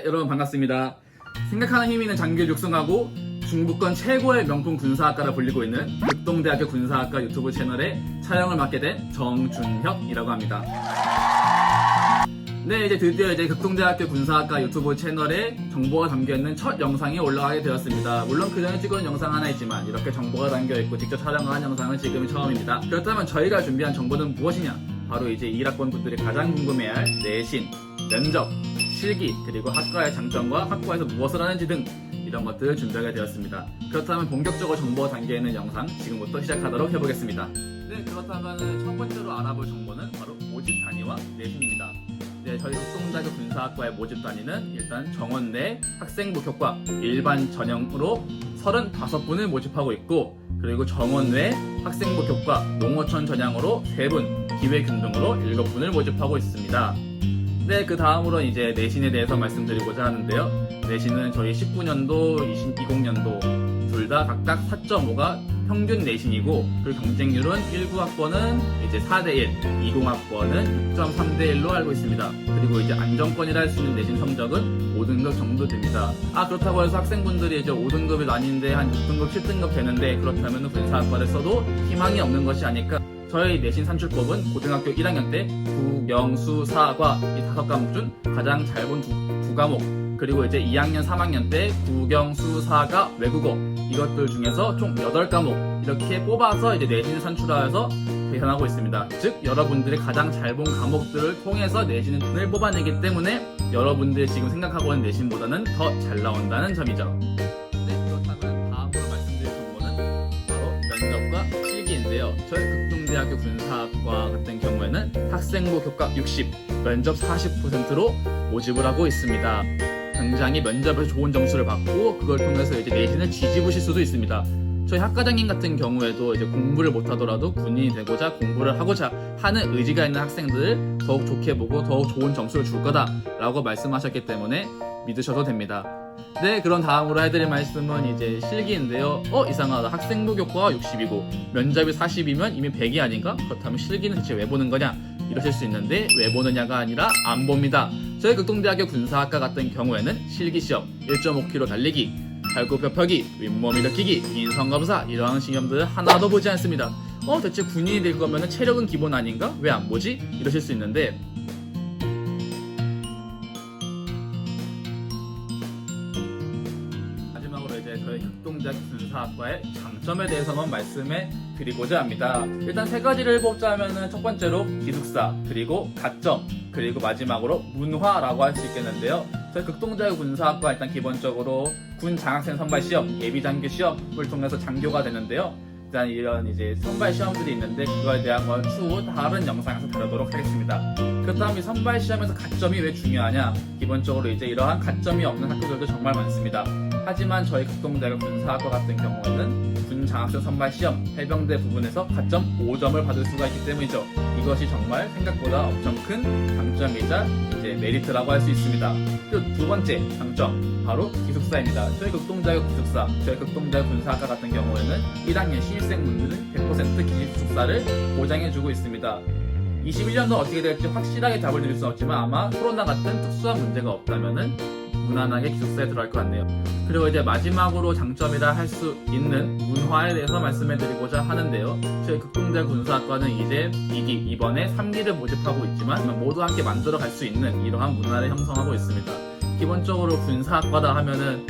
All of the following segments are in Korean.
여러분 반갑습니다. 생각하는 힘이 있는 장교를 육성하고 중부권 최고의 명품 군사학과라 불리고 있는 극동대학교 군사학과 유튜브 채널에 촬영을 맡게 된 정준혁이라고 합니다. 네, 이제 드디어 극동대학교 군사학과 유튜브 채널에 정보가 담겨있는 첫 영상이 올라가게 되었습니다. 물론 그 전에 찍은 영상 하나 있지만 이렇게 정보가 담겨있고 직접 촬영한 영상은 지금이 처음입니다. 그렇다면 저희가 준비한 정보는 무엇이냐? 바로 이제 1학번 분들이 가장 궁금해할 내신, 면접, 실기, 그리고 학과의 장점과 학과에서 무엇을 하는지 등 이런 것들을 준비하게 되었습니다. 그렇다면 본격적으로 정보가 담겨있는 영상 지금부터 시작하도록 해보겠습니다. 네, 그렇다면 첫 번째로 알아볼 정보는 바로 모집 단위와 내신입니다. 네, 저희 극동대학교 군사학과의 모집 단위는 일단 정원 내 학생부 교과 일반 전형으로 35분을 모집하고 있고, 그리고 정원 외 학생부 교과 농어촌 전형으로 3분, 기획 등으로 7분을 모집하고 있습니다. 네, 그 다음으로 이제 내신에 대해서 말씀드리고자 하는데요. 내신은 저희 19년도, 20년도 둘 다 각각 4.5가 평균 내신이고, 그리고 경쟁률은 19학번은 이제 4대1, 20학번은 6.3대1로 알고 있습니다. 그리고 이제 안정권이라 할 수 있는 내신 성적은 5등급 정도 됩니다. 그렇다고 해서 학생분들이 이제 5등급이 아닌데 한 6등급, 7등급 되는데 그렇다면 군사학과를 써도 희망이 없는 것이 아닐까. 저희 내신 산출법은 고등학교 1학년 때 국영수 사과 이 5과목 중 가장 잘 본 두 과목, 그리고 이제 2학년 3학년 때 국영수 사과 외국어 이것들 중에서 총 8과목 이렇게 뽑아서 이제 내신을 산출하여서 계산하고 있습니다. 즉 여러분들이 가장 잘 본 과목들을 통해서 내신을 뽑아내기 때문에 여러분들이 지금 생각하고 있는 내신보다는 더 잘 나온다는 점이죠. 네, 그렇다면 다음으로 말씀드릴 정보는 바로 면접과 실기인데요. 저희 극동대학교 군사학과 같은 경우에는 학생부 교과 60, 면접 40%로 모집을 하고 있습니다. 굉장히 면접에서 좋은 점수를 받고 그걸 통해서 이제 내신을 뒤집으실 수도 있습니다. 저희 학과장님 같은 경우에도 이제 공부를 못하더라도 군인이 되고자 공부를 하고자 하는 의지가 있는 학생들을 더욱 좋게 보고 더욱 좋은 점수를 줄 거다라고 말씀하셨기 때문에 믿으셔도 됩니다. 네, 그런 다음으로 해드릴 말씀은 이제 실기인데요. 이상하다. 학생부 교과가 60이고 면접이 40이면 이미 100이 아닌가? 그렇다면 실기는 대체 왜 보는 거냐? 이러실 수 있는데 왜 보느냐가 아니라 안 봅니다. 저희 극동대학교 군사학과 같은 경우에는 실기시험, 1.5km 달리기, 발굽 펴기, 윗몸 일으키기, 인성검사 이러한 시험들을 하나도 보지 않습니다. 대체 군인이 될 거면 체력은 기본 아닌가? 왜 안 보지? 이러실 수 있는데 마지막으로 이제 저희 극동대학교 군사학과의 장점에 대해서만 말씀해 드리고자 합니다. 일단 3가지를 뽑자면은 첫 번째로 기숙사, 그리고 가점, 그리고 마지막으로 문화라고 할 수 있겠는데요. 저희 극동대학교 군사학과 일단 기본적으로 군 장학생 선발 시험, 예비 장교 시험을 통해서 장교가 되는데요. 일단 이런 이제 선발 시험들이 있는데 그거에 대한 건 추후 다른 영상에서 다루도록 하겠습니다. 그렇다면 이 선발 시험에서 가점이 왜 중요하냐? 기본적으로 이제 이러한 가점이 없는 학교들도 정말 많습니다. 하지만 저희 극동대학교 군사학과 같은 경우에는 군 장학생 선발 시험, 해병대 부분에서 가점 5점을 받을 수가 있기 때문이죠. 이것이 정말 생각보다 엄청 큰 장점이자 이제 메리트라고 할 수 있습니다. 그리고 두 번째 장점, 바로 기숙사입니다. 저희 극동대학교 기숙사, 저희 극동대학교 군사학과 같은 경우에는 1학년 신입생분들은 100% 기숙사를 보장해주고 있습니다. 21년도 어떻게 될지 확실하게 답을 드릴 수는 없지만 아마 코로나 같은 특수한 문제가 없다면은 무난하게 기숙사에 들어갈 것 같네요. 그리고 이제 마지막으로 장점이라 할 수 있는 문화에 대해서 말씀해 드리고자 하는데요. 저희 극동대학 군사학과는 이제 2기, 이번에 3기를 모집하고 있지만 모두 함께 만들어 갈 수 있는 이러한 문화를 형성하고 있습니다. 기본적으로 군사학과다 하면은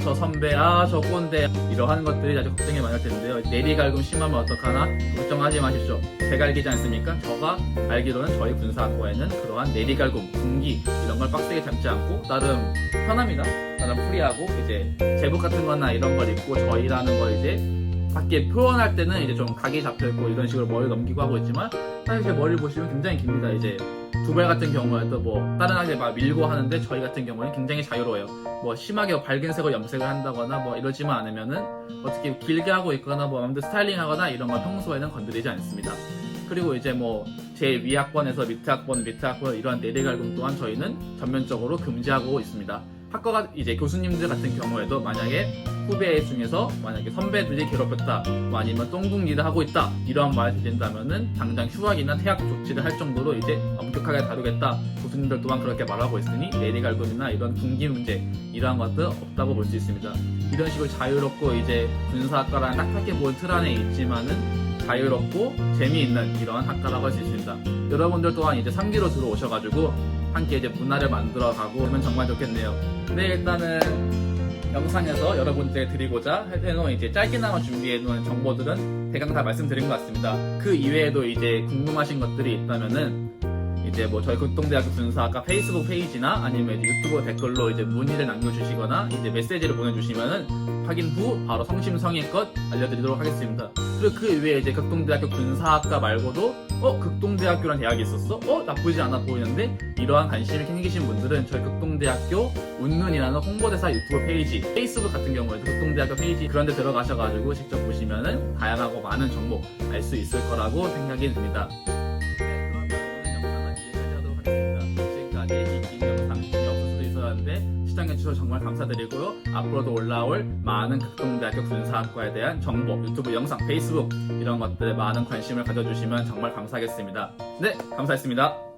저 선배, 저 꼰대 이러한 것들이 아주 걱정이 많을 텐데요. 내리갈굼 심하면 어떡하나 걱정하지 마십시오. 제가 알기지 않습니까? 저가 알기로는 저희 군사학과에는 그러한 내리갈굼, 군기 이런 걸 빡세게 잡지 않고 나름 편합니다. 나름 프리하고 이제 제복 같은 거나 이런 걸 입고 저희라는 걸 이제 밖에 표현할 때는 이제 좀 각이 잡혀있고 이런 식으로 머리 넘기고 하고 있지만 사실 제 머리를 보시면 굉장히 깁니다. 이제 두발 같은 경우에도 다른 학교 막 밀고 하는데 저희 같은 경우는 굉장히 자유로워요. 심하게 밝은 색으로 염색을 한다거나 이러지만 않으면은 어떻게 길게 하고 있거나 마음대로 스타일링 하거나 이런 건 평소에는 건드리지 않습니다. 그리고 이제 제 위 학번에서 밑에 학번 이러한 내리갈굼 또한 저희는 전면적으로 금지하고 있습니다. 학과가 이제 교수님들 같은 경우에도 만약에 후배 중에서 만약에 선배들이 괴롭혔다, 뭐 아니면 똥둥이를 하고 있다 이런 말이 들린다면은 당장 휴학이나 퇴학 조치를 할 정도로 이제 엄격하게 다루겠다. 교수님들 또한 그렇게 말하고 있으니 내리갈굼이나 이런 분기 문제 이러한 것도 없다고 볼 수 있습니다. 이런 식으로 자유롭고 이제 군사학과라는 딱하게 본 틀 안에 있지만은 자유롭고 재미있는 이런 학과라고 할 수 있습니다. 여러분들 또한 이제 3기로 들어오셔가지고 함께 이제 문화를 만들어가고 하면 정말 좋겠네요. 네, 일단은 영상에서 여러분들에게 드리고자 해놓은 이제 짧게나마 준비해놓은 정보들은 대강 다 말씀드린 것 같습니다. 그 이외에도 이제 궁금하신 것들이 있다면은 이제 뭐 저희 극동대학교 군사학과 페이스북 페이지나 아니면 이제 유튜브 댓글로 이제 문의를 남겨주시거나 이제 메시지를 보내주시면은 확인 후 바로 성심성의껏 알려드리도록 하겠습니다. 그리고 그 이외에 이제 극동대학교 군사학과 말고도 극동대학교란 대학이 있었어? 나쁘지 않아 보이는데? 이러한 관심이 생기신 분들은 저희 극동대학교 운눈이라는 홍보대사 유튜브 페이지, 페이스북 같은 경우에도 극동대학교 페이지 그런 데 들어가셔가지고 직접 보시면은 다양하고 많은 정보 알 수 있을 거라고 생각이 듭니다. 시청해주셔서 정말 감사드리고요. 앞으로도 올라올 많은 극동대학교 군사학과에 대한 정보, 유튜브 영상, 페이스북 이런 것들에 많은 관심을 가져주시면 정말 감사하겠습니다. 네, 감사했습니다.